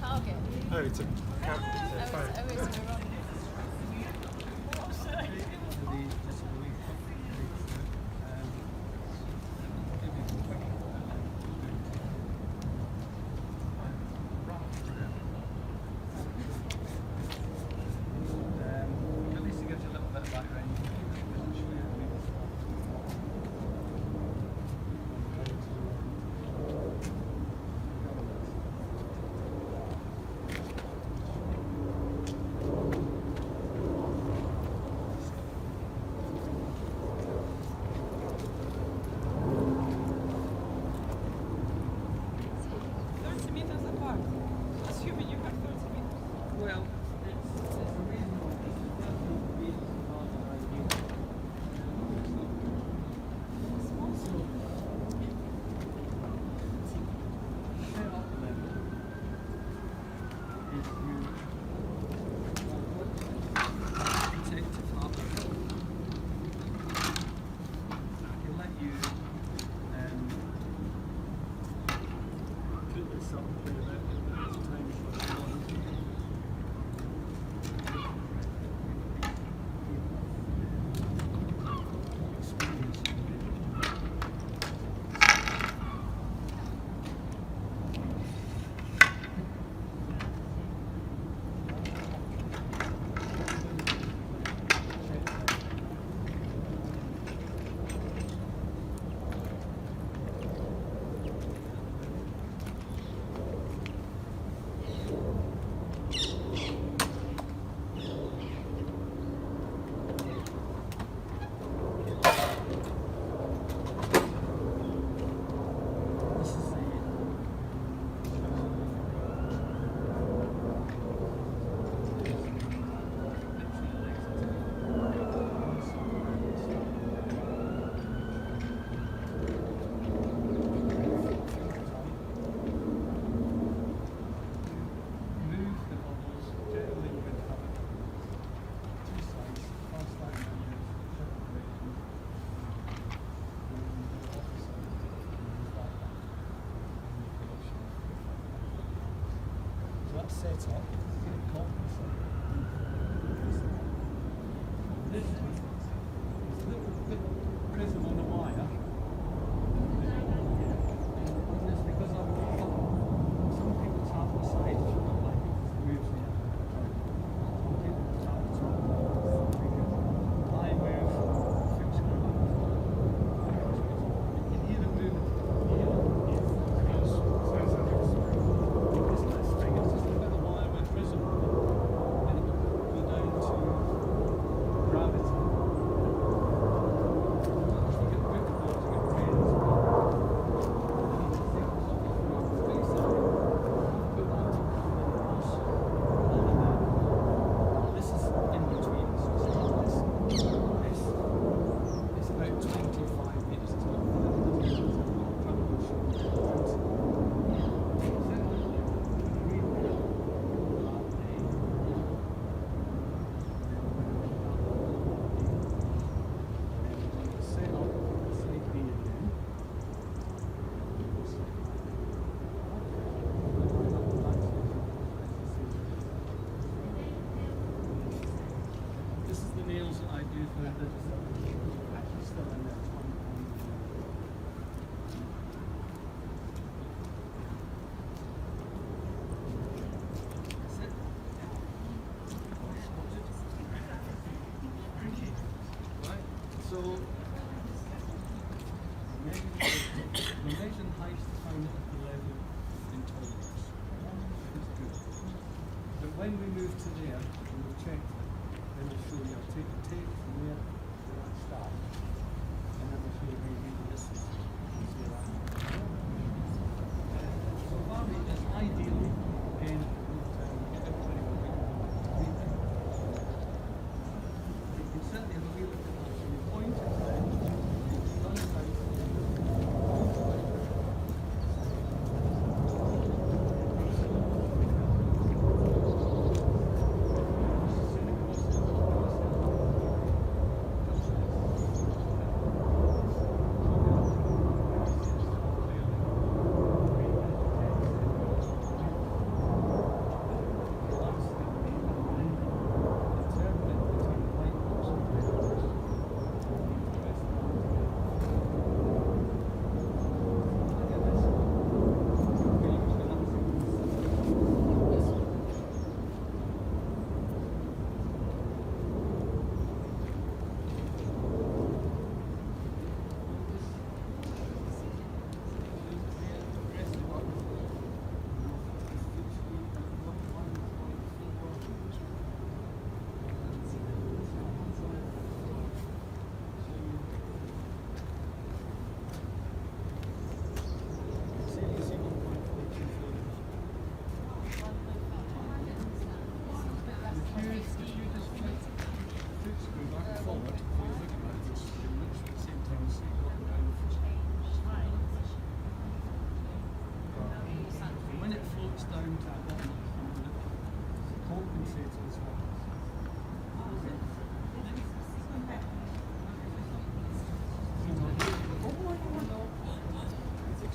Target. Oh, it's a camera. At least it gives you a little bit of background. Well, set up. This is a little bit prism on the wire. And it's because I've got some people tap the side, not like it moves me up. Some people tap the top. I move, fix it. You can hear it moving here. So, measuring height to find at the level in tolerance. That's good. But when we move to there, and we'll check, then I'll show you. I'll take the tape from there to that start, and then I'll show you how you do this. So, Barbie is ideally in get everybody working. You can certainly have a wheel at the back, and you point it there.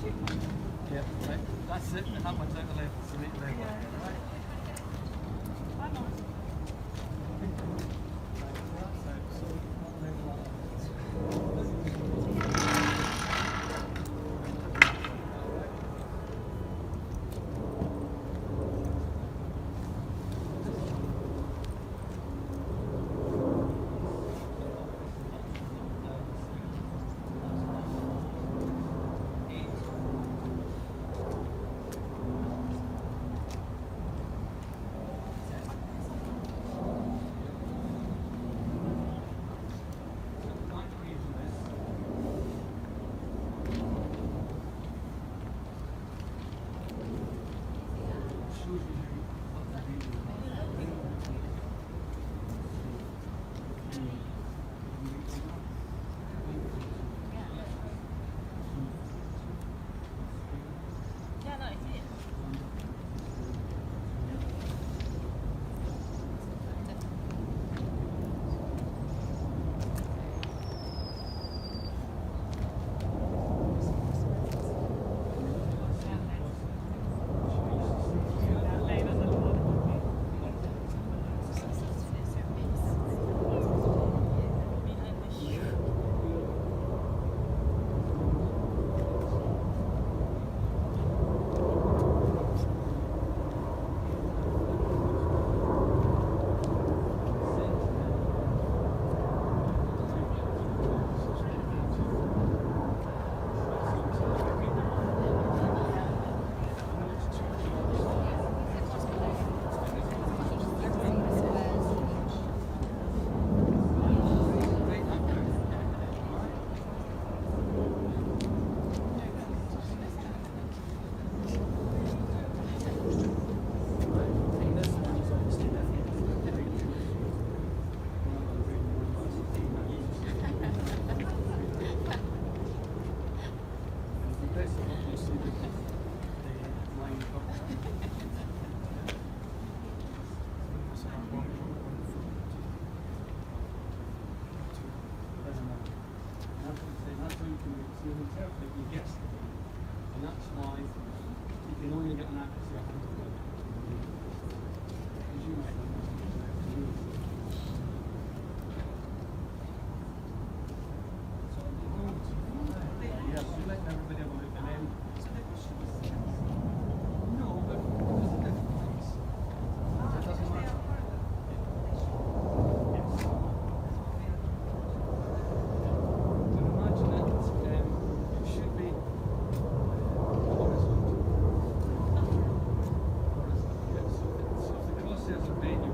Yeah, right. That's it. And that one's out of level. So make it level. Right. I'm on. Yeah, no, it's it. And that's why you can only get an accuracy of 100. Yes, you let everybody have a look and then. No, but there's a difference. It doesn't matter. Yes. But imagine it should be horizontal. So if the crosshairs are bent, you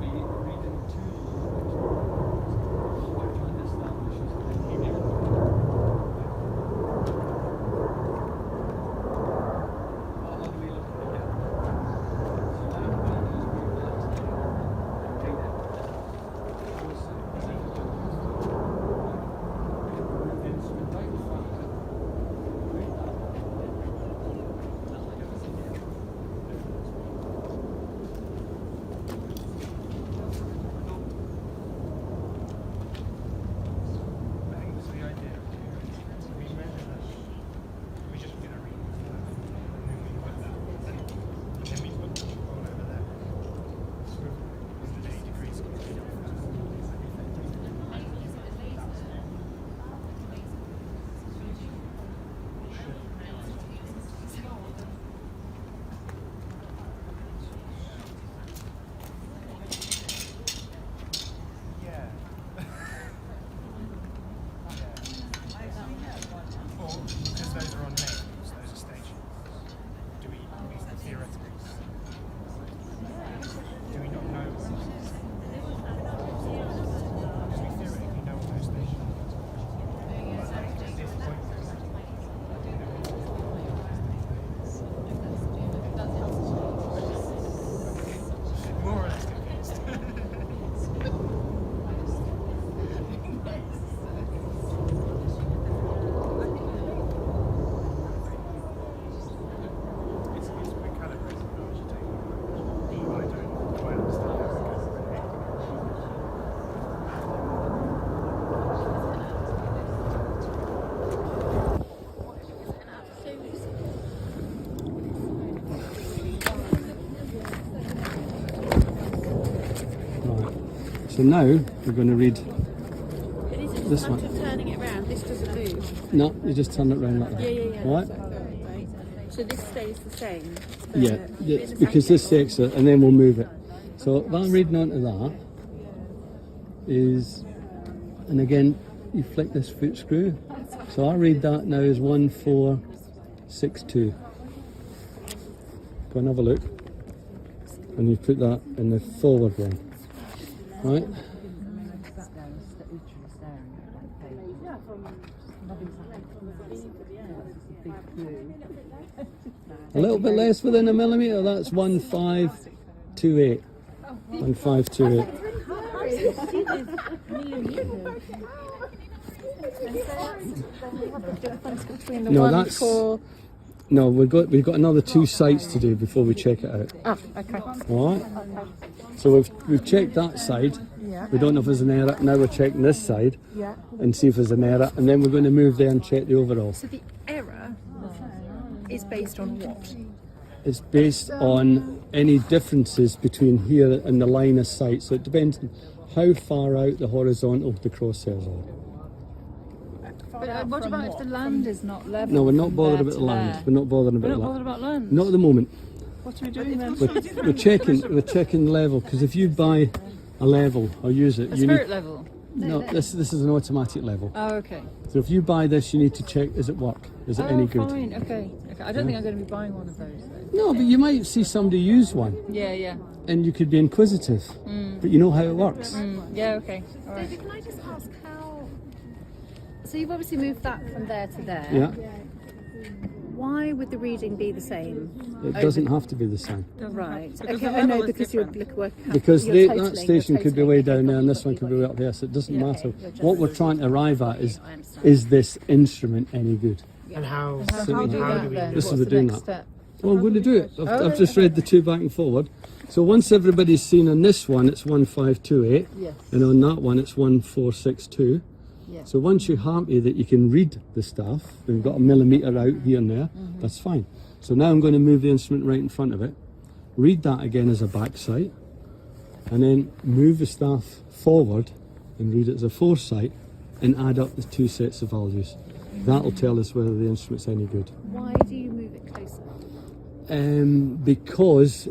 So now we're going to read But is it this just a matter one. of turning it around? This doesn't move. No, you just turn it around like that. Yeah. Right? Right. So this stays the same. for Yeah, this because this angle. takes it, and then we'll move it. So what I'm reading onto that is, and again, you flick this foot screw. So I read that now as 1462. Go and have a look. And you put that in the forward one. Right? A little bit less within a millimetre, that's 1528. 1528. Between the No, one that's- for... No, we've got another 2 sites to do before we check it out. Oh, okay. Alright? So we've checked that side. Yeah. We don't know if there's an error. Now we're checking this side Yeah. and see if there's an error, and then we're going to move there and check the overall. So the error is based on what? It's based on any differences between here and the line of sight. So it depends on how far out the horizontal the crosshairs are. But what about if the land is not level? No, we're not from bothered there about to the land. there? We're not bothered We're about not that. bothered about land? Not at the moment. What are we doing then? We're checking level, because if you buy a level or use it, The you spirit need. level? No, this is an automatic level. Oh, okay. So if you buy this, you need to check: is it work? Is it any good? Fine, okay. I don't think I'm going to be buying one of those though. No, but you might see somebody use one, Yeah. and you could be inquisitive, but you know how it works. Yeah, okay. All right. David, can I just ask how? So you've obviously moved that from there to there. Yeah, Why would the reading be the same? it doesn't have to be the same. Right. Because Okay. the I know level is because you're different. working. Because you're that totaling, station you're could be totaling. way down there, and Okay, this one could be way up there, so it doesn't Yeah, matter. okay, you're just- What we're trying to arrive at I understand. is this instrument any good? And how? How do we do how that do we then? do This is What's we're the doing next that. step? Well, I'm going to do it. I've just read the 2 back and forward. So once everybody's seen on this one, it's 1528, Yes. and on that one, it's 1462. Yeah. So once you're happy that you can read the stuff, we've got a millimetre out here and there, that's fine. So now I'm going to move the instrument right in front of it, read that again as a back sight, and then move the staff forward and read it as a foresight, and add up the 2 sets of values. That'll tell us whether the instrument's any good. Why do you move it closer? Because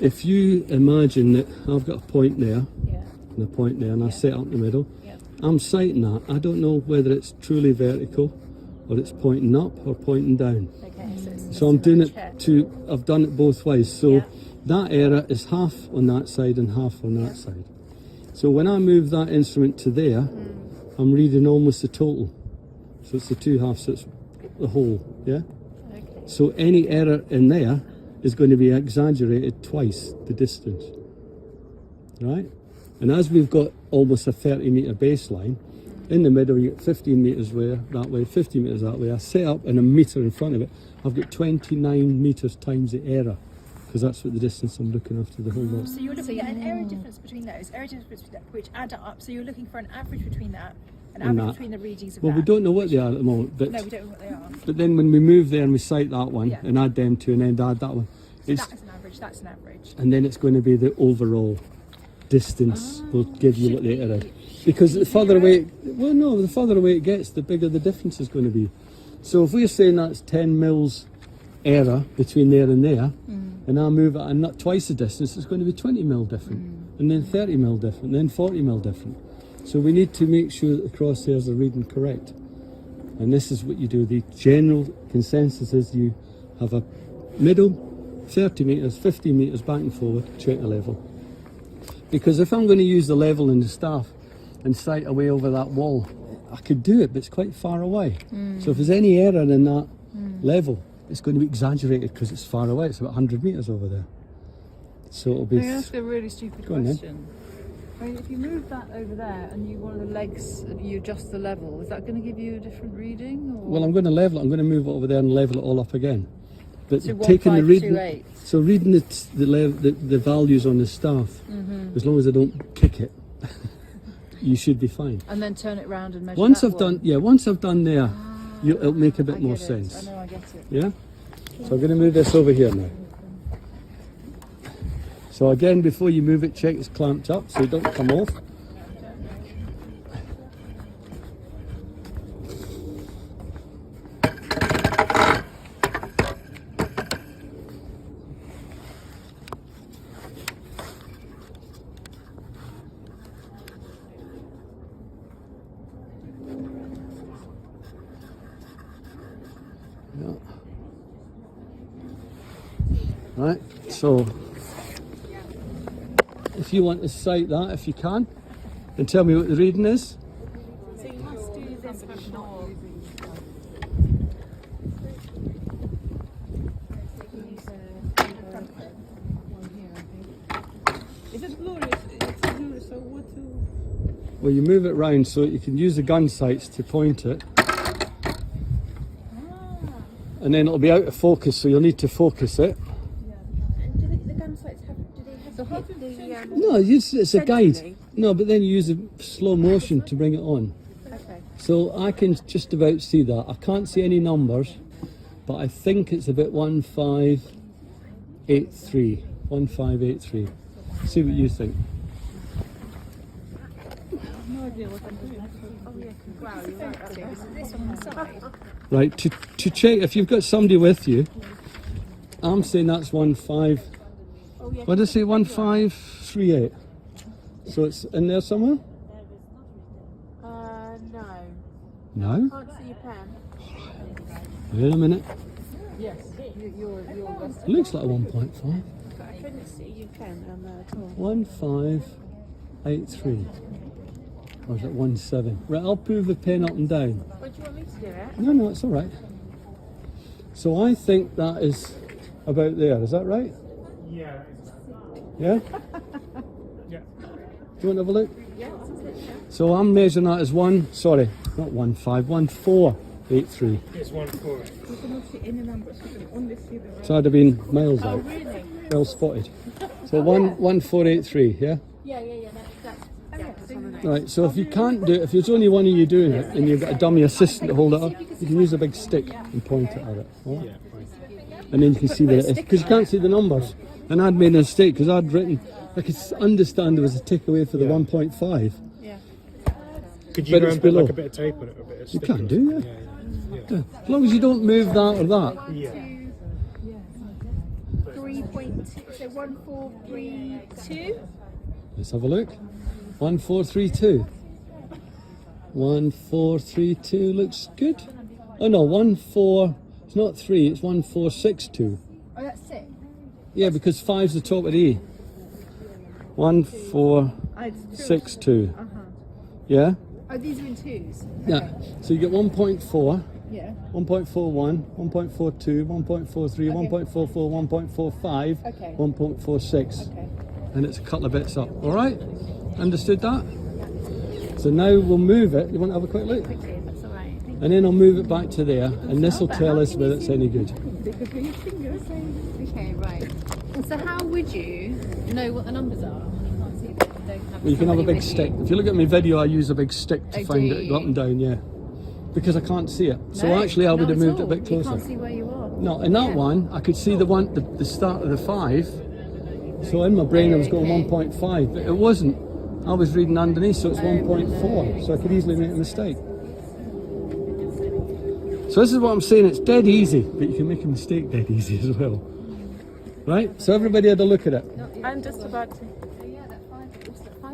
if you imagine that I've got a point there Yeah. and a point there, and I set up the middle, Yeah. I'm sighting that. I don't know whether it's truly vertical or it's pointing up or pointing down. Okay. So I'm doing it check. I've done it both ways. So Yeah. that error is half on that side and half on that side. So when I move that instrument to there, I'm reading almost the total. So it's the 2 halves, so it's the whole, yeah? Okay. So any error in there is going to be exaggerated twice the distance, right? And as we've got almost a 30-metre baseline, in the middle you get 15 metres that way, 50 metres that way. I set up in a metre in front of it, I've got 29 metres times the error, because that's what the distance I'm looking after the whole lot. So you're looking at an error difference between those, error difference which add up. So you're looking for an average between that, an And average that. between the readings of Well, that. we don't know what they are at the moment, but No, we don't know what they are. but then when we move there and we cite that one Yeah. and add them 2 and then add that one, So it's, that's an average. That's an average. and then it's going to be the overall distance will give you what the error is. Because the further away, well, no, the further away it gets, the bigger the difference is going to be. So if we're saying that's 10 mils error between there and there, and I move it and not twice the distance, it's going to be 20 mil different, and then 30 mil different, and then 40 mil different. So we need to make sure that the crosshairs are reading correct. And this is what you do. The general consensus is you have a middle, 30 metres, 15 metres back and forward, check the level. Because if I'm going to use the level in the staff and sight away over that wall, I could do it, but it's quite far away. So if there's any error in that level, it's going to be exaggerated because it's far away. It's about 100 metres over there. So it'll be... Can I ask a really stupid Go on then. question? I mean, if you move that over there and you one of the legs, you adjust the level, is that going to give you a different reading? Or? Well, I'm going to level it. I'm going to move it over there and level it all up again. But So taking the reading... 1528. So reading the values on the staff, as long as I don't kick it, you should be fine. And then turn it round and measure Once that I've done, one. yeah, once I've done there, it'll make a bit I more get it. sense. I know, I get it. Yeah? So I'm going to move this over here now. So again, before you move it, check it's clamped up so it don't come off. Yeah. Right, so if you want to sight that, if you can, and tell me what the reading is. So you must do this before. Is it glorious? It's glorious. So what to? Well, you move it round so you can use the gun sights to point it. And then it'll be out of focus, so you'll need to focus it. And do the gun sights have? Do they have to hit the? No, it's a guide. Centrally? No, but then you use a slow motion to bring it on. Okay. So I can just about see that. I can't see any numbers, but I think it's about 1583. 1583. See what you think. No idea what I'm doing. Oh yeah. Wow, you're right. So is it this on the side? Right, to check, if you've got somebody with you, I'm saying that's 15. Oh yeah. What did I say? 1538. So it's in there somewhere? No. No? Can't see your pen. Wait a minute. Yes, you're It looks like a 1.5. I couldn't see your pen on there at all. 1583. Or is it 17? Right, I'll move the pen up and down. What do you want me to do it? No, it's all right. So I think that is about there. Is that right? Yeah. Yeah? Yeah. Do you want to have a look? So I'm measuring that as 1483. It's 1-4. You cannot see any numbers. You can only see the. So I'd have been miles out. Really? Well spotted. So 1483, yeah? Yeah. That's on the notes. Right, so if you can't do it, if there's only one of you doing it and you've got a dummy assistant to hold it up, you can use a big stick and point it at it. All right? And then you can see that it is. Because you can't see the numbers. And I'd made a mistake because I'd written, I could understand there was a tick away for the 1.5. Yeah. Could But you go it's and put below. like a bit of tape on it, or a bit of You stick can or do, something? yeah. Yeah. As long as you don't move that or that. 3.2, so 1432. Let's have a look. 1432. 1432 looks good. Oh no, 14, it's not 3, it's 1462. Oh, that's 6. Yeah, because 5's the top of the E. 1462. Yeah? Oh, these are in 2s. Yeah. So you get 1.4, Yeah. 1.41, 1.42, 1.43, 1.44, 1.45, Okay. 1.46. Okay. And it's a couple of bits up. All right? Understood that? So now we'll move it. You want to have a quick look? Quickly, if that's all right. And then I'll move it back to there, and this will tell us whether it's any good. Okay, right. So how would you know what the numbers are when you can't see them? You don't have Well, you can have a somebody big with stick. you? If you look at my video, I use a big stick to Oh, find do it, go up you? and down, yeah. Because I can't see it. So No, actually, I would not have at moved it a all. bit You closer. can't see where you are. No, in that Yeah. one, I could see the start of the 5. So in my brain, I was going Okay. 1.5, but it wasn't. I was reading underneath, so it's 1.4. So I could easily make a mistake. So this is what I'm saying. It's dead easy, but you can make a mistake dead easy as well. Right? So everybody had a look at it. I'm just about to. Oh yeah, that 5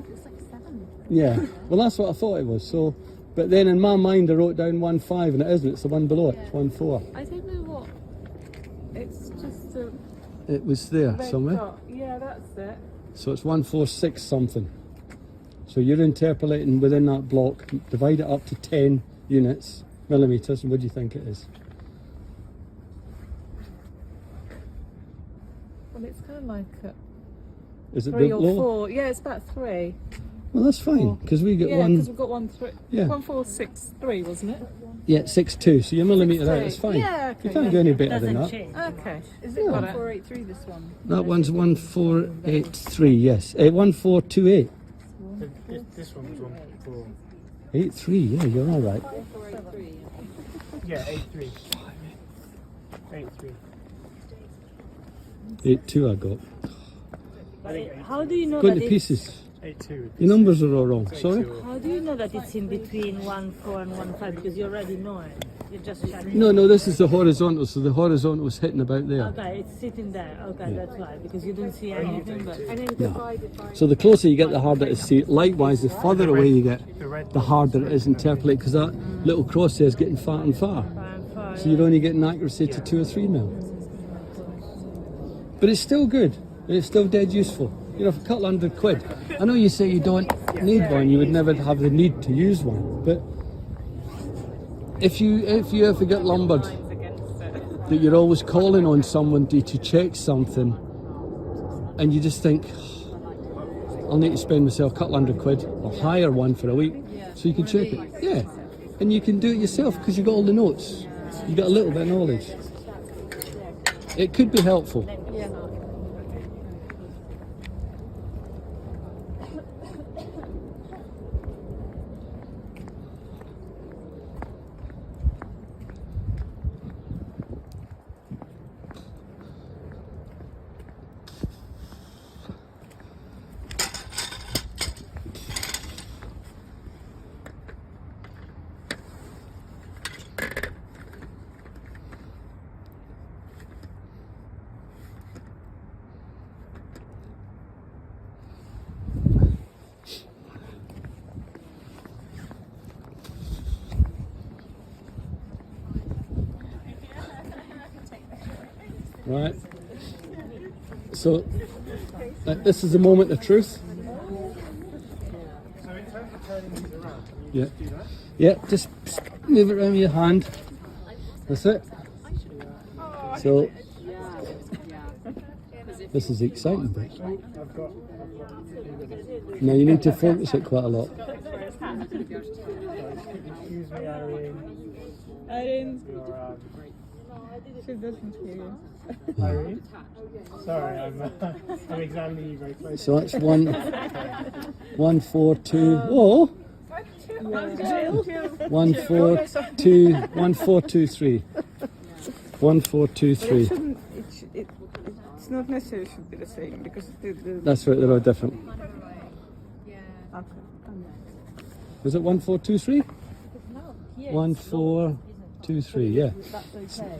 looks like 7. Yeah. Well, that's what I thought it was. So, but then in my mind, I wrote down 1.5, and it isn't. It's the one below it. It's 1.4. I don't know what. It's just a It was there red somewhere. dot. Yeah, that's it. So it's 146 something. So you're interpolating within that block. Divide it up to 10 units, millimeters, and what do you think it is? Well, it's kind of like Is it 3 bit or low? 4. Yeah, it's about 3. Well, that's fine because we get Yeah, because one. we've got 1 3. Yeah. 1463, wasn't it? Yeah, 6.2. So you're millimeter out. It's fine. Yeah, okay, You can't yeah. do any better than that. Okay. Is it Got 1483 this one? That one's 1483. Yes, 1428. This one was 1.4. 83. Yeah, you're all right. Yeah, 8.3. 8.3. 82 I got. How do you know Going that to it's, pieces. 82. Your numbers are all wrong. Sorry? how do you know that it's in between 1.4 and 1.5? Because you already know it. You're just checking. No, this is the horizontal, so the horizontal is hitting about there. Okay, it's sitting there. Okay, that's why. Because you don't see anything. But And then No. divided by. So the closer you get, the harder it is to see. Likewise, the further away you get, the harder it is to interpolate, because that little crosshair is getting far and far. So you're only getting accuracy to 2 or 3 mil. But it's still good, and it's still dead useful. You know, for a couple £100, I know you say you don't need one, you would never have the need to use one, but if you ever get lumbered that you're always calling on someone to check something, and you just think, I'll need to spend myself a couple £100, I'll hire one for a week so you can check it. Yeah, and you can do it yourself because you've got all the notes. You've got a little bit of knowledge. It could be helpful. Right. So this is the moment of truth. So in terms of turning these around, can Yeah. you do that? Yeah, just move it around with your hand. That's it. So this is the exciting bit. I've got Now you need to focus it quite a lot. excuse me, Irene, You're, she doesn't hear you. Irene? Sorry, I'm examining you very closely. So that's 1, 4, 2. Whoa! 1, 4, 2, 1, 4, 2, 3. 1, 4, 2, 3. It's not necessarily should be the same because the That's right, they're all different. okay. Is it 1, 4, 2, 3? 1, 4, 2, 3, yeah. That's okay.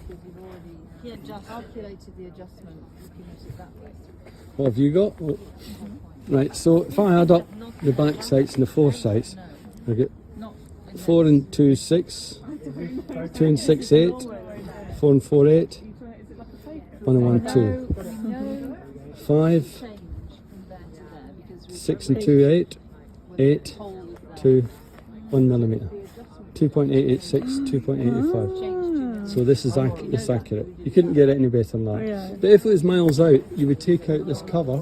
Because you've already calculated the adjustment looking at it that way. What have you got? Oh. Right, so if I add up the back sights and the fore sights, I get 4 and 2, 6, 2 and 6, 8, 4 and 4, 8, 1 and 1, 2, 5, 6 and 2, 8, 8, 2, 1 millimetre, 2.886, 2.85. So this is accurate. You couldn't get it any better than that. But if it was miles out, you would take out this cover,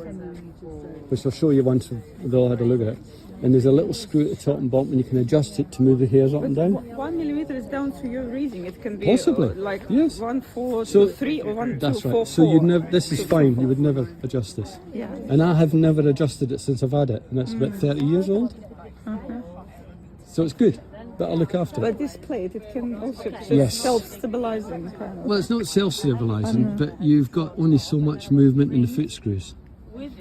which I'll show you once we've all had a look at it. And there's a little screw at the top and bottom, and you can adjust it to move the hairs up and down. 1 millimeter is down to your reading. It can be Possibly, like yes. 1, 4, So 3 or 1, 2, that's 4, right. So 4. you'd never. This is fine. You would never adjust this. Yeah. And I have never adjusted it since I've had it, and it's about 30 years old. So it's good. But I'll look after it. But this plate, it can also Yes. self-stabilizing. Kind of. Well, it's not self-stabilising, but you've got only so much movement in the foot screws.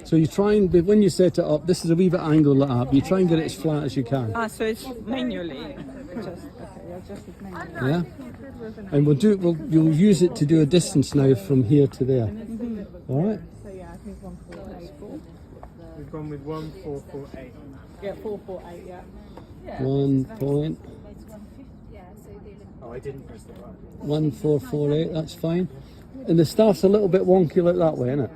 So you try and, when you set it up, this is a wee bit angled like that, but you try and get it as flat as you can. So it's manually adjust. Okay, adjust it manually. Yeah? And you'll use it to do a distance now from here to there. All right? So yeah, I think 1.484. We've gone with 1448. Yeah, 448. Yeah. 1 point. Oh, I didn't press the button. 1448, that's fine. And the staff's a little bit wonky like that way, isn't it?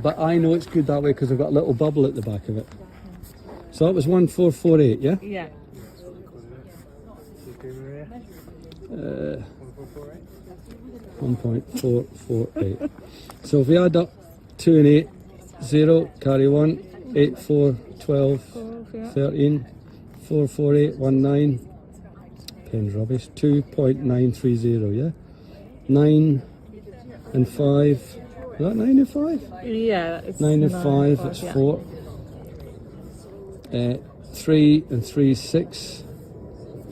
But I know it's good that way because I've got a little bubble at the back of it. So that was 1448, yeah? Yeah. Maria? 1.448. So if we add up 2 and 8, 0, carry 1, 8, 4, 12, 13, 4, 4, 8, 1, 9, pen's rubbish, 2.930, yeah? 9 and 5, is that 9 and 5? Yeah. It's 9 and 5, that's 4. 3 and 3, 6.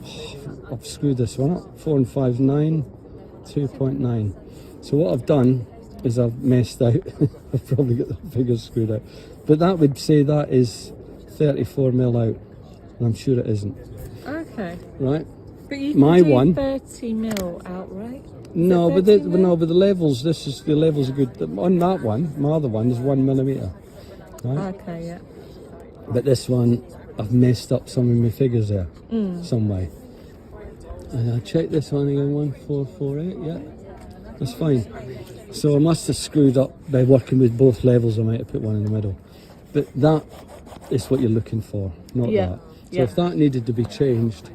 Oh, I've screwed this one up. 4 and 5, 9. 2.9. So what I've done is I've messed out. I've probably got the figures screwed out. But that would say that is 34 mil out. And I'm sure it isn't. Okay. Right? But you My can do one. 30 mil outright. No, it but 30 mil? no, but the levels. The levels are good. On that one, my other one is 1 millimeter. Right? Okay, yeah. But this one, I've messed up some of my figures there, some way. And I'll check this one again, 1448. Yeah, that's fine. So I must have screwed up by working with both levels. I might have put one in the middle. But that is what you're looking for, not Yeah, that. So yeah. if that needed to be changed,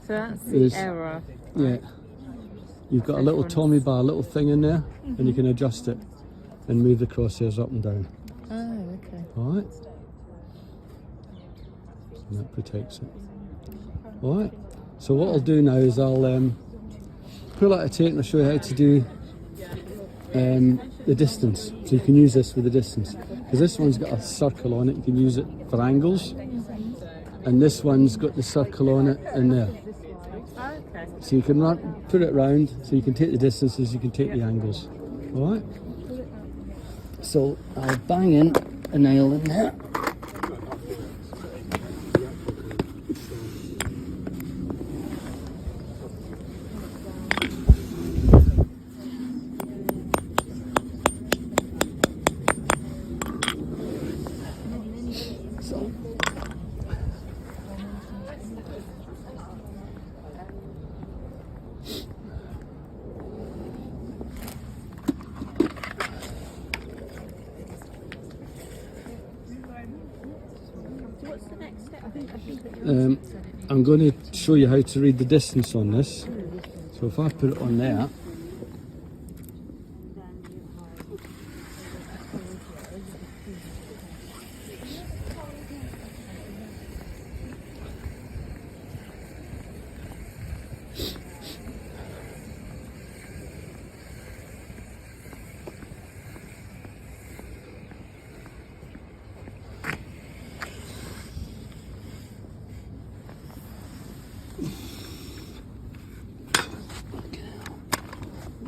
So that's the Is- error. yeah, you've got a little Tommy bar, little thing in there, and you can adjust it and move the crosshairs up and down. Oh, okay. All right. And that protects it. All right. So what I'll do now is I'll pull out a tape and I'll show you how to do the distance. So you can use this with the distance. Because this one's got a circle on it, you can use it for angles. And this one's got the circle on it in there. Okay. So you can put it round, so you can take the distances, you can take the angles. All right. So I'll bang in a nail in there. So I'm going to show you how to read the distance on this. So if I put it on there,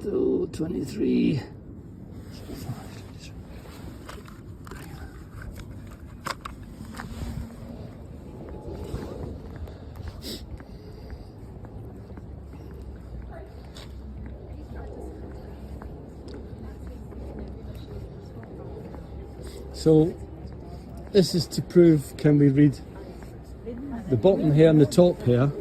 so 23. So this is to prove, can we read the bottom here and the top here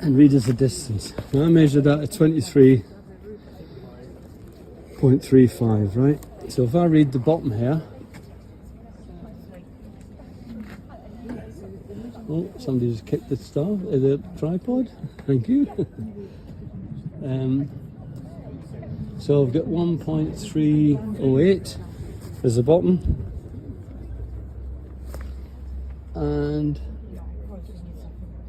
and read as a distance. Now I measured that at 23.35, right? So if I read the bottom here, oh, somebody just kicked the the tripod, thank you. So I've got 1.308 as the bottom and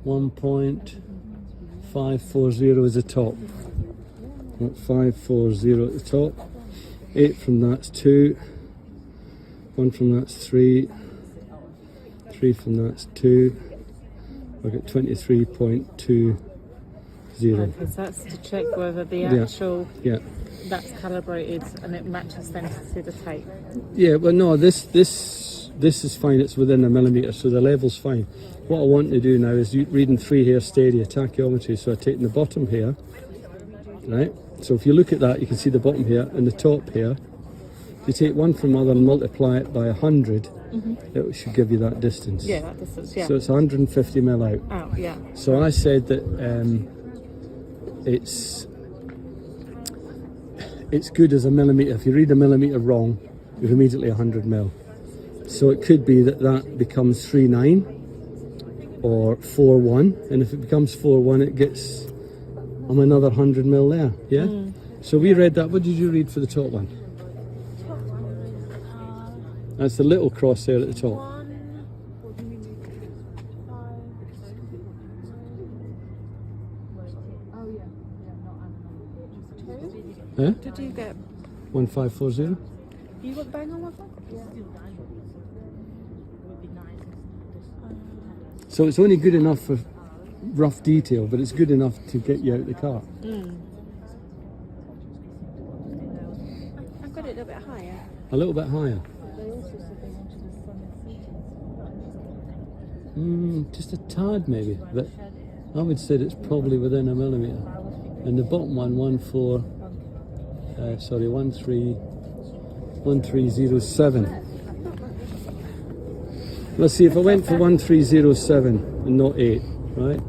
1.540 as the top. 540 at the top. 8 from that's 2. 1 from that's 3. 3 from that's 2. I've got 23.20. Okay, so that's to check whether the Yeah. actual Yeah. that's calibrated and it matches then to the tape. Yeah, well no, this is fine, it's within a millimetre, so the level's fine. What I want to do now is reading 3 here steady, tachometry, so I've taken the bottom here, right? So if you look at that, you can see the bottom here and the top here. If you take one from other and multiply it by 100, it should give you that distance. Yeah, that distance, yeah. So it's 150 mil out. Out, yeah. So I said that it's good as a millimetre. If you read a millimetre wrong, you're immediately 100 mil. So it could be that that becomes 3.9 or 4.1, and if it becomes 4.1, it gets another 100 mil there. Yeah. So we read that. What did you read for the top one? That's the little cross there at the top. Huh? Did you get? 1540. You got bang on with that? So it's only good enough for rough detail, but it's good enough to get you out the car. it a little bit higher. A little bit higher. They also said they wanted a sunny seating. Just a tad maybe, but I would say it's probably within a millimetre. And the bottom one, 1307. Let's see, if I went for 1307 and not 8, right?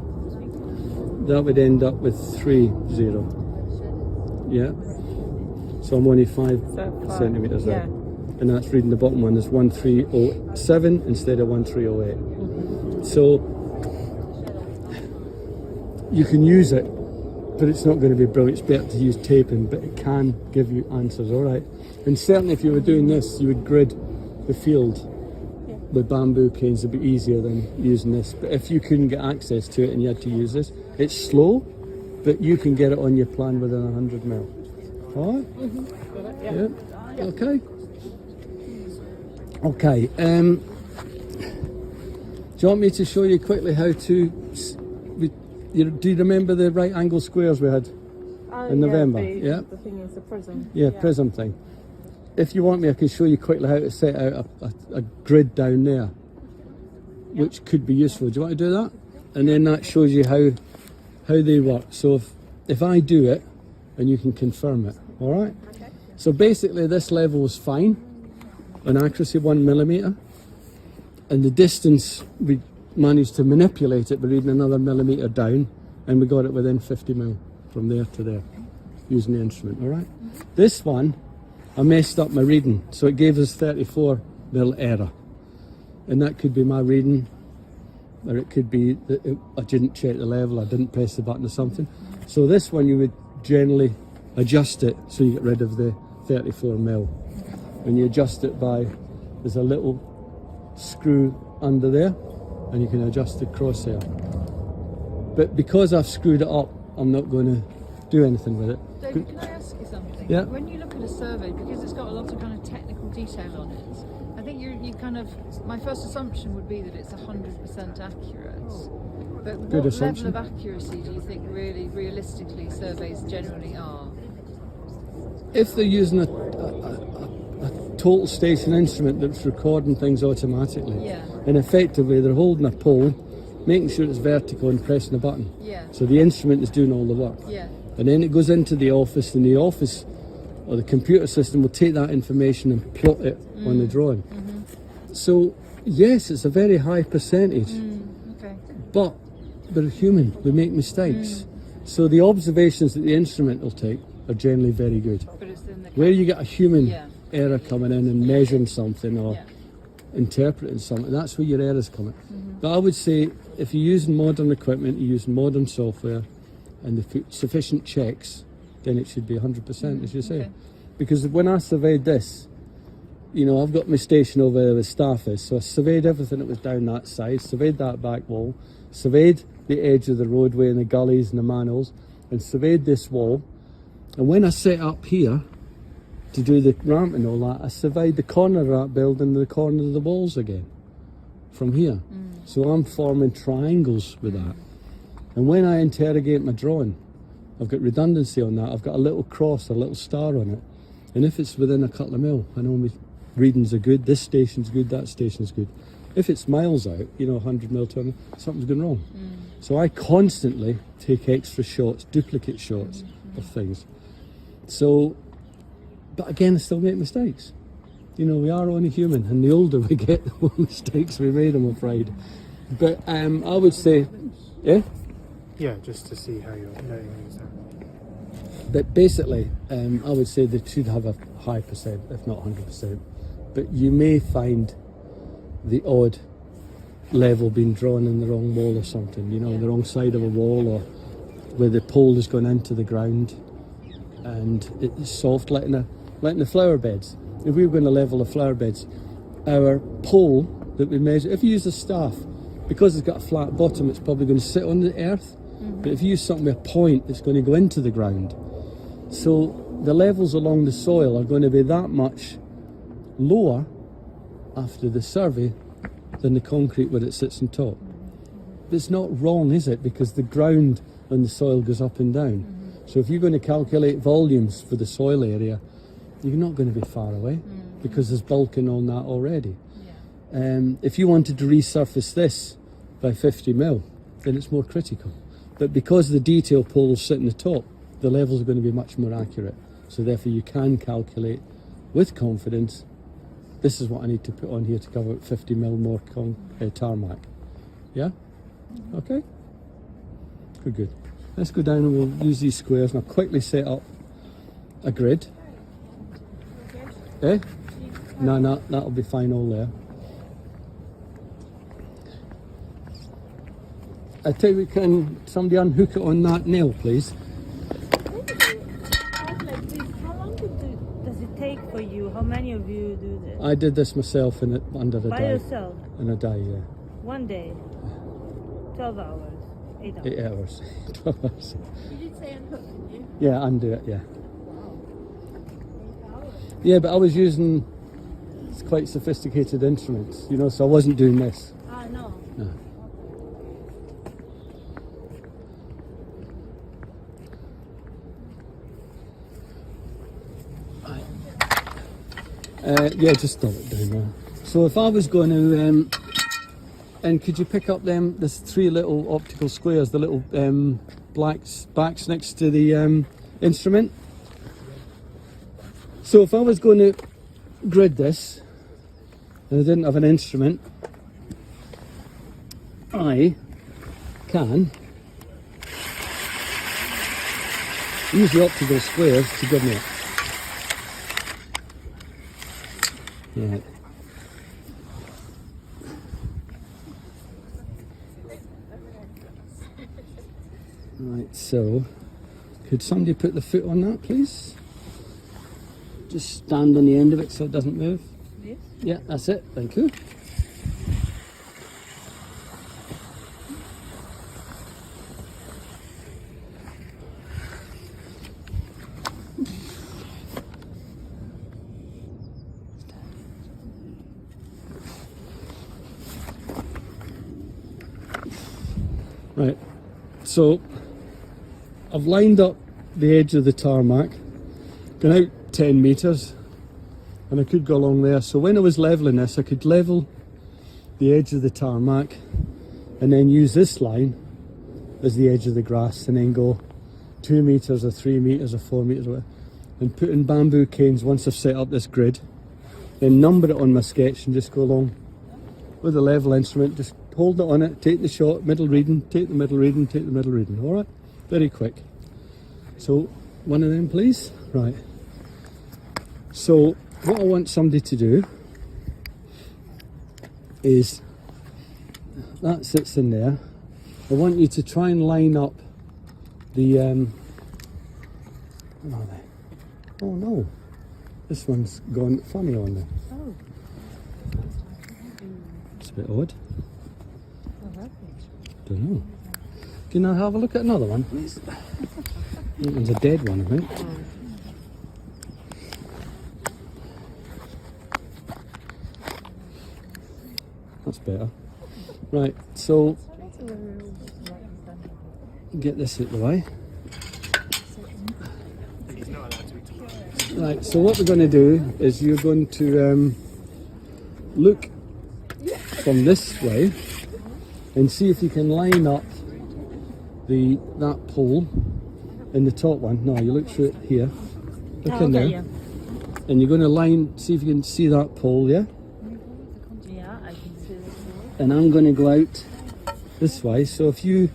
That would end up with 30. Yeah. So I'm only 5 centimetres out. And that's reading the bottom one as 1307 instead of 1308. So you can use it, but it's not going to be brilliant. It's better to use taping, but it can give you answers, all right? And certainly if you were doing this, you would grid the field with bamboo canes. It'd be easier than using this. But if you couldn't get access to it and you had to use this, it's slow, but you can get it on your plan within 100 mil. All right? Yeah. Okay. Okay. Do you want me to show you quickly how to? Do you remember the right angle squares we had in November? The thing is the prism. Yeah, prism thing. If you want me, I can show you quickly how to set out a grid down there, which could be useful. Do you want to do that? And then that shows you how they work. So if I do it, and you can confirm it, all right? Okay. So basically this level is fine, an accuracy 1 millimetre, and the distance we managed to manipulate it by reading another millimetre down, and we got it within 50 mil from there to there using the instrument, all right? This one, I messed up my reading, so it gave us 34 mil error, and that could be my reading, or it could be that I didn't check the level, I didn't press the button or something. So this one you would generally adjust it so you get rid of the 34 mil. And you adjust it by, there's a little screw under there, and you can adjust the crosshair. But because I've screwed it up, I'm not going to do anything with it. David, can I ask you something? Yeah. When you look at a survey, because it's got a lot of kind of technical detail on it, I think you kind of, my first assumption would be that it's 100% accurate. But what level of accuracy do you think really realistically surveys generally are? If they're using a total station instrument that's recording things automatically, and effectively they're holding a pole, making sure it's vertical and pressing a button. So the instrument is doing all the work. And then it goes into the office, and the office or the computer system will take that information and plot it on the drawing. So yes, it's a very high percentage, but we're human, we make mistakes. So the observations that the instrument will take are generally very good. But it's in the Where you get a human error coming in and measuring something or interpreting something, that's where your errors come in. But I would say if you're using modern equipment, you're using modern software and the sufficient checks, then it should be 100%, as you say. Because when I surveyed this, you know, I've got my station over there with staff is, so I surveyed everything that was down that side, surveyed that back wall, surveyed the edge of the roadway and the gullies and the manholes, and surveyed this wall. And when I set up here to do the ramp and all that, I surveyed the corner of that building and the corner of the walls again from here. So I'm forming triangles with that. And when I interrogate my drawing, I've got redundancy on that. I've got a little cross, a little star on it. And if it's within a couple of mil, I know my readings are good, this station's good, that station's good. If it's miles out, you know, 100 mil, 200, something's going wrong. So I constantly take extra shots, duplicate shots of things. So, but again, I still make mistakes. You know, we are only human, and the older we get, the more mistakes we made, I'm afraid. But I would say, Yeah, just to see how you're letting things out. But basically, I would say they should have a high percent, if not 100%. But you may find the odd level being drawn in the wrong wall or something, you know, the wrong side of a wall, or where the pole has gone into the ground and it's soft, like in the flower beds. If we were going to level the flower beds, our pole that we measure, if you use a staff, because it's got a flat bottom, it's probably going to sit on the earth. But if you use something with a point, it's going to go into the ground. So the levels along the soil are going to be that much lower after the survey than the concrete where it sits on top. But it's not wrong, is it? Because the ground and the soil goes up and down. So if you're going to calculate volumes for the soil area, you're not going to be far away because there's bulking on that already. Yeah. If you wanted to resurface this by 50 mil, then it's more critical. But because the detail poles sit in the top, the levels are going to be much more accurate. So therefore you can calculate with confidence, this is what I need to put on here to cover 50 mil more tarmac. Yeah? Okay? Good, good. Let's go down and we'll use these squares and I'll quickly set up a grid. Eh? No, that'll be fine all there. I tell you, can somebody unhook it on that nail, please? How long does it take for you? How many of you do this? I did this myself in it under a By day. yourself? In a day, yeah. One day? 12 hours? 8 hours? 8 hours. 12 hours. You did say unhook, didn't you? Yeah, undo it, yeah. Yeah, but I was using quite sophisticated instruments, you know, so I wasn't doing this. Ah, no. No. Yeah, just stop it down there. So if I was going to, and could you pick up them, there's 3 little optical squares, the little black backs next to the instrument. So if I was going to grid this, and I didn't have an instrument, I can use the optical squares to give me it. Right. Right, so could somebody put the foot on that, please? Just stand on the end of it so it doesn't move. This? Yeah, that's it. Thank you. Right, so I've lined up the edge of the tarmac, gone out 10 metres, and I could go along there. So when I was levelling this, I could level the edge of the tarmac and then use this line as the edge of the grass and then go 2 metres or 3 metres or 4 metres or whatever, and put in bamboo canes once I've set up this grid, then number it on my sketch and just go along with a level instrument, just hold it on it, take the shot, middle reading, take the middle reading, take the middle reading. All right, very quick. So one of them, please. Right. So what I want somebody to do is, that sits in there. I want you to try and line up the where are they? Oh no, this one's gone funny on there. Oh. It's a bit odd. Don't know. Can I have a look at another one, please? That one's a dead one, I think. That's better. Right, so get this out of the way. Right, so what we're going to do is you're going to look from this way and see if you can line up that pole in the top one. No, you look through it here. Look in there. Yeah. And you're going to see if you can see that pole, yeah? Yeah, I can see it. And I'm going to go out this way. So if you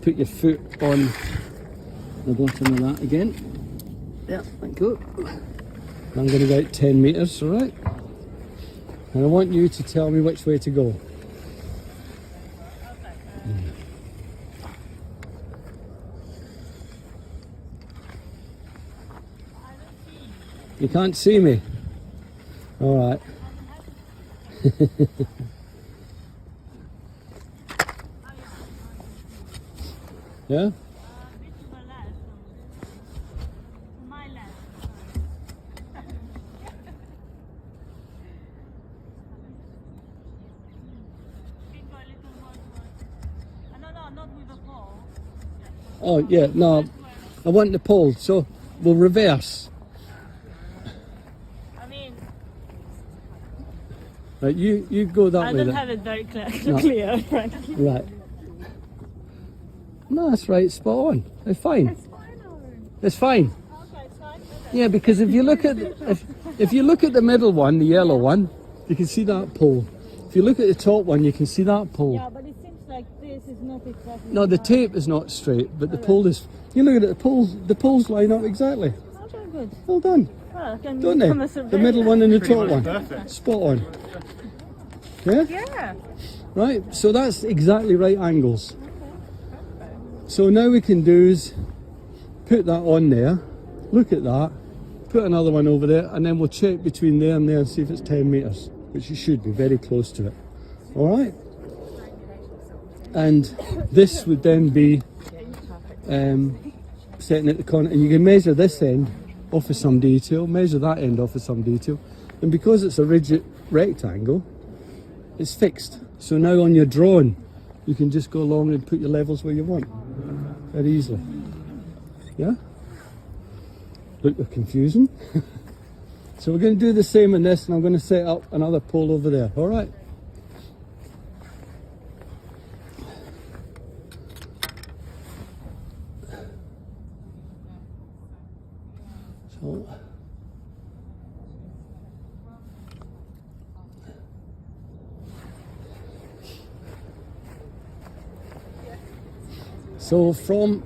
put your foot on the bottom of that again. Yeah, thank you. I'm going to go out 10 metres, all right? And I want you to tell me which way to go. You can't see me? All right. Yeah? Oh yeah, no, I want the pole, so we'll reverse. Right, you go that I way don't then. have it very No. clear, frankly. Right. No, that's right, spot on. It's fine. It's fine. Yeah, because if you look at if you look at the middle one, the yellow one, you can see that pole. If you look at the top one, you can see that pole. Yeah, but it seems like this is not exactly. No, the tape is not straight, but the pole is. You look at it, the poles line up exactly. Oh, very good. Well done, Well, I can don't they? become a The surveyor. middle one and the top one, spot on. Yeah. Yeah. Right. So that's exactly right angles. So now we can do is put that on there. Look at that. Put another one over there, and then we'll check between there and there and see if it's 10 meters, which it should be very close to it. All right. And this would then be setting at the corner, and you can measure this end off of some detail, measure that end off of some detail, and because it's a rigid rectangle, it's fixed. So now on your drawing, you can just go along and put your levels where you want, very easily. Yeah? Look, we're confusing. So we're going to do the same in this, and I'm going to set up another pole over there. All right. So from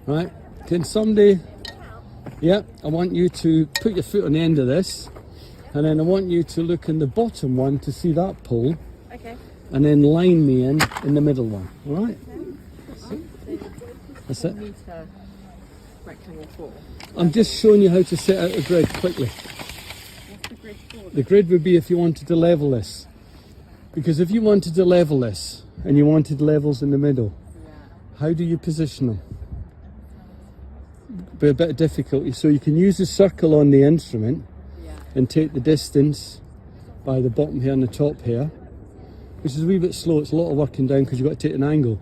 right, can somebody, yeah, I want you to put your foot on the end of this, and then I want you to look in the bottom one to see that pole, Okay. and then line me in the middle one, all right? That's it. Meter rectangle 4. I'm just showing you how to set out a grid quickly. What's the grid for? The grid would be if you wanted to level this. Because if you wanted to level this, and you wanted levels in the middle, how do you position them? Be a bit of difficulty. So you can use the circle on the instrument and take the distance by the bottom here and the top here, which is a wee bit slow. It's a lot of working down because you've got to take an angle.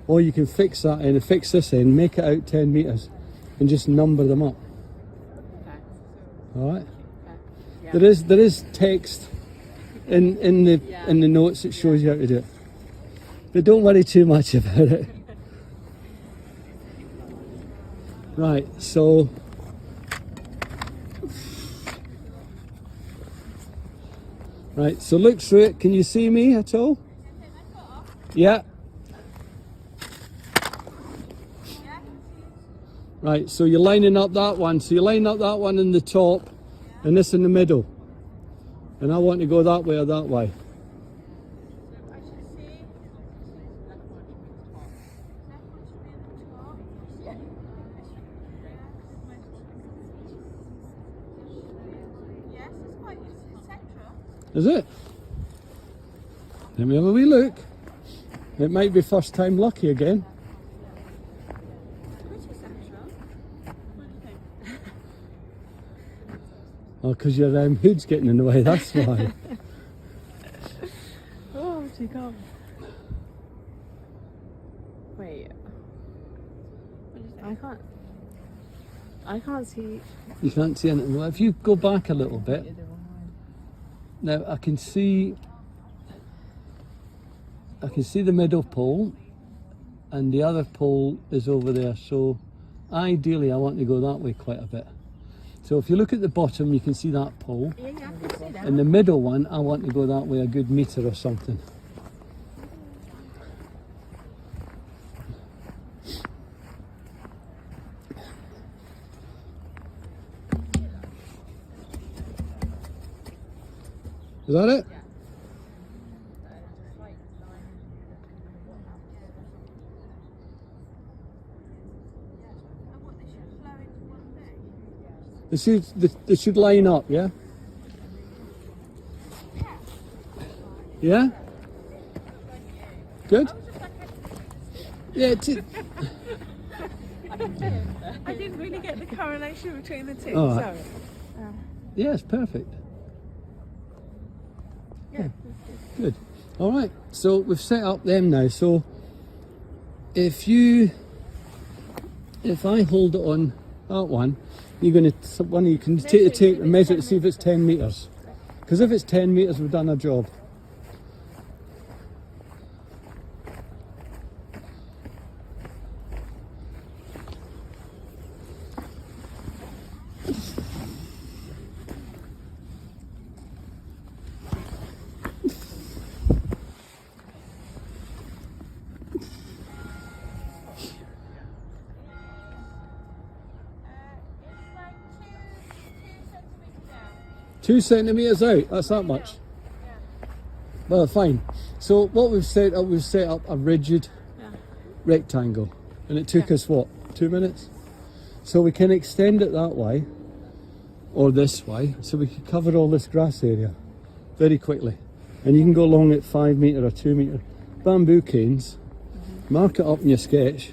Or you can fix that in and fix this in, make it out 10 meters and just number them up. Okay. All right. Yeah. There is text in the notes that shows you how to do it. But don't worry too much about it. Right, so look through it. Can you see me at all? Yeah. Right, so you're lining up that one. So you line up that one in the top and this in the middle. And I want to go that way or that way. Is it? Let me have a wee look. It might be first time lucky again. Oh, because your hood's getting in the way, that's why. Oh, she can't. Wait. I can't see. You can't see anything. Well, if you go back a little bit, now I can see the middle pole, and the other pole is over there. So ideally, I want to go that way quite a bit. So if you look at the bottom, you can see that pole. Yeah, I can see that. And the middle one, I want to go that way a good meter or something. Is that it? They should line up, yeah? Yeah? Good? Yeah, I didn't really get the correlation between the two. All right. Sorry. yeah, it's perfect. Good. All right. So we've set up them now. So if I hold it on that one, you're going to, one of you can take the tape and measure it to see if it's 10 metres. Because if it's 10 metres, we've done our job. It's like 2 2 centimetres out, that's that much. Well, fine. So what we've set up a rigid rectangle, and it took us what, 2 minutes? So we can extend it that way, or this way, so we can cover all this grass area very quickly. And you can go along at 5 metre or 2 metre bamboo canes, mark it up in your sketch,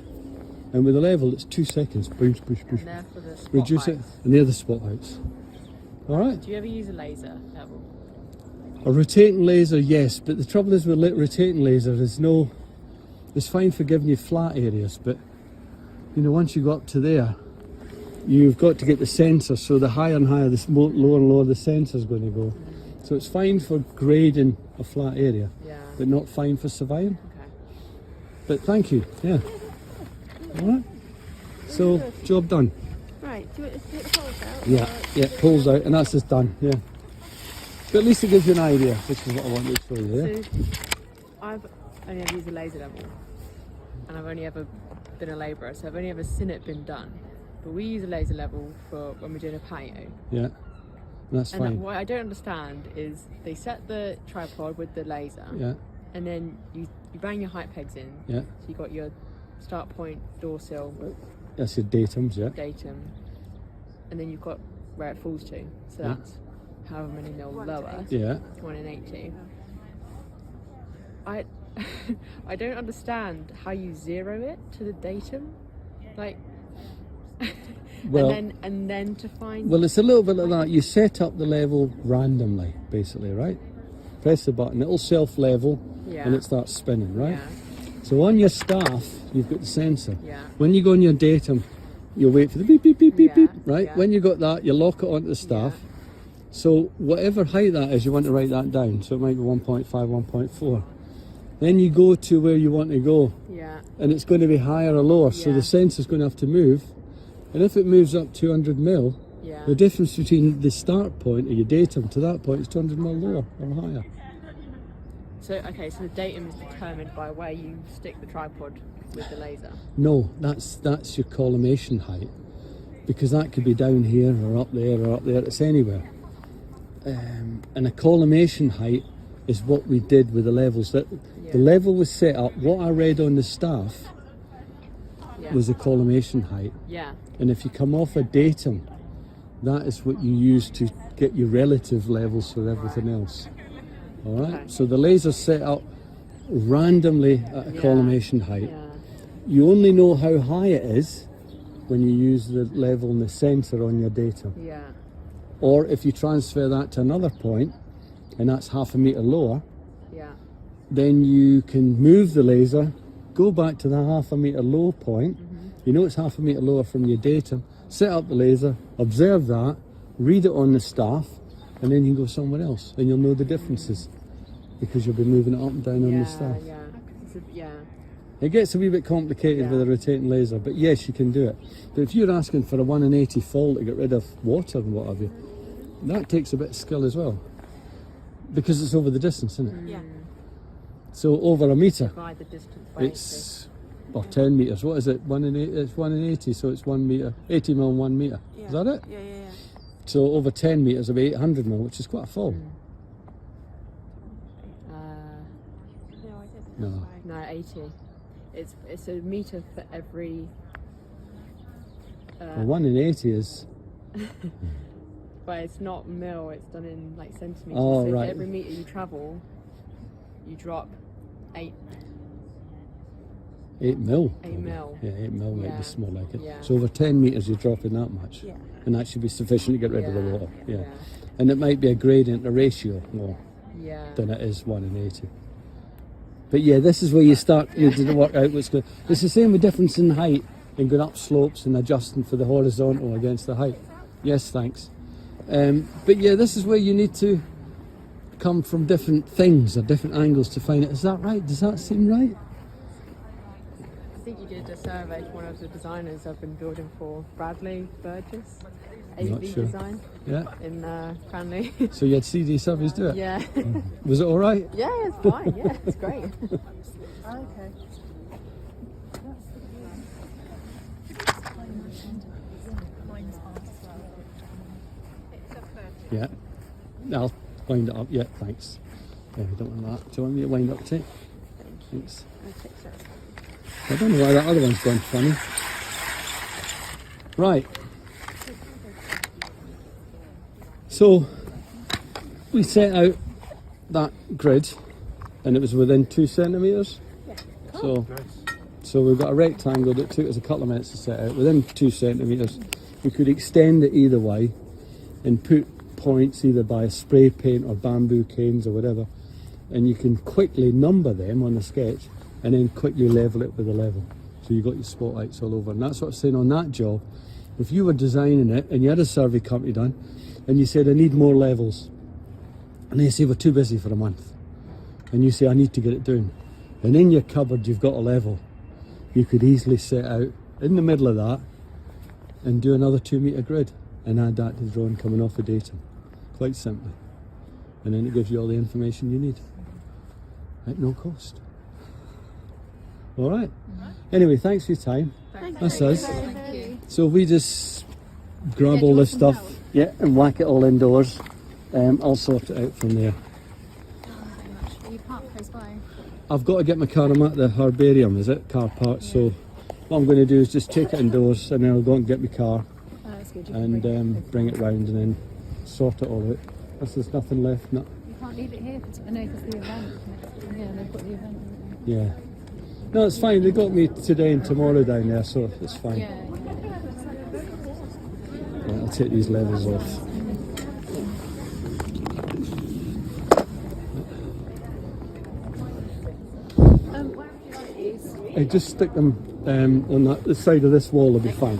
and with a level it's 2 seconds. Push, push, push. And there for the spot Reduce it, heights. and they're the spot heights. All right. Do you ever use a laser level? A rotating laser, yes, but the trouble is with rotating laser is it's fine for giving you flat areas, but you know, once you go up to there, you've got to get the sensor, so the higher and higher, the lower and lower the sensor's going to go. So it's fine for grading a flat area, but not fine for surveying. Okay. But thank you, yeah. All right, so job done. Right, do you want to take the poles out? Yeah, pulls out, and that's just done, yeah. But at least it gives you an idea, which is what I wanted to show you, yeah? So I've only ever used a laser level, and I've only ever been a labourer, so I've only ever seen it been done. But we use a laser level for when we're doing a patio. Yeah, that's And fine. what I don't understand is they set the tripod with the laser, Yeah, and then you bang your height pegs in. yeah. So you got your start point, door sill, That's your datums, yeah. datum, and then you've got where it falls to. So Yeah. that's however many mil lower. Yeah. 1 in 80. I don't understand how you zero it to the datum, like, Well, and then to find. well, it's a little bit like that. You set up the level randomly, basically, right? Press the button, it'll self-level, Yeah. and it starts spinning, right? Yeah. So on your staff, you've got the sensor. Yeah. When you go on your datum, you'll wait for the beep, beep, beep, beep, Yeah, beep, right? yeah. When you got that, you lock it onto the staff. So whatever height that is, you want to write that down. So it might be 1.5, 1.4. Then you go to where you want to go, Yeah. and it's going to be higher or lower. So Yeah. the sensor's going to have to move. And if it moves up 200 mil, Yeah. the difference between the start point of your datum to that point is 200 mil lower or higher. So okay, so the datum is determined by where you stick the tripod with the laser. No, that's your collimation height, because that could be down here or up there or up there. It's anywhere. And a collimation height is what we did with the levels. That the level was set up. What I read on the staff Yeah. was a collimation height, Yeah. and if you come off a datum, that is what you use to get your relative levels for everything else. All right. Okay. So the laser's set up randomly at a collimation height. Yeah. You only know how high it is when you use the level and the sensor on your datum. Yeah. Or if you transfer that to another point, and that's half a metre lower, Yeah. then you can move the laser, go back to the half a metre low point. You know it's half a metre lower from your datum, set up the laser, observe that, read it on the staff, and then you can go somewhere else, and you'll know the differences because you'll be moving it up and down on the staff. Yeah. Yeah. It gets a wee bit complicated with a rotating laser, but yes, you can do it. But if you're asking for a 1 in 80 fall to get rid of water and what have you, that takes a bit of skill as well, because it's over the distance, isn't it? Yeah. So over a metre, Divide the distance by it's, or 10 metres. What is it? 1 in 80, it's 1 in 80, so it's 1 metre, 80 mil 1 metre. Yeah. Is that it? Yeah. So over 10 metres it'll be 800 mil, which is quite a fall. No. No, 80. It's a metre for every. Well, 1 in 80 is, But it's not mil. It's done in like centimetres. Oh, so right. for every metre you travel, you drop 8 mil. 8 mil. Yeah, 8 mil might Yeah. be more like it. Yeah. So over 10 metres you're dropping that much. Yeah. And that should be sufficient to get rid of the Yeah. water. Yeah. Yeah. And it might be a gradient, a ratio more. than it is 1 in 80. But yeah, this is where you start to work out what's good. It's the same with difference in height and going up slopes and adjusting for the horizontal against the height. Yes, thanks. But yeah, this is where you need to come from different things or different angles to find it. Is that right? Does that seem right? I think you did a survey to one of the designers I've been building for, Bradley Burgess, Not AV sure. Design Yeah. in Cranley. So you had CD surveys do it? Yeah. Was it all right? Yeah, it's fine. Yeah, it's great. Okay. Yeah. I'll wind it up. Yeah, thanks. Yeah, we don't want that. Do you want me to wind up too? Thanks. I don't know why that other one's gone funny. Right. So we set out that grid and it was within 2 centimetres. So we've got a rectangle that took us a couple of minutes to set out. Within 2 centimetres, we could extend it either way and put points either by spray paint or bamboo canes or whatever, and you can quickly number them on the sketch and then quickly level it with a level. So you've got your spotlights all over. And that's what I'm saying on that job. If you were designing it and you had a survey company done and you said, I need more levels, and they say, we're too busy for a month, and you say, I need to get it down, and in your cupboard you've got a level, you could easily set out in the middle of that and do another 2 metre grid and add that to the drawing coming off the datum, quite simply. And then it gives you all the information you need at no cost. All right. Anyway, thanks for your time. That's us. So we just grab all this stuff, and whack it all indoors. I'll sort it out from there. You park close by. I've got to get my car. I'm at the herbarium, is it? Car park. So what I'm going to do is just take it indoors and then I'll go and get my car and bring it round and then sort it all out. There's nothing left. No. You can't leave it here. I know because the event. Yeah, they've got the event. Yeah. No, it's fine. They got me today and tomorrow down there, so it's fine. Yeah. Right, I'll take these levels off. Where are these? I just stick them on the side of this wall, will be fine.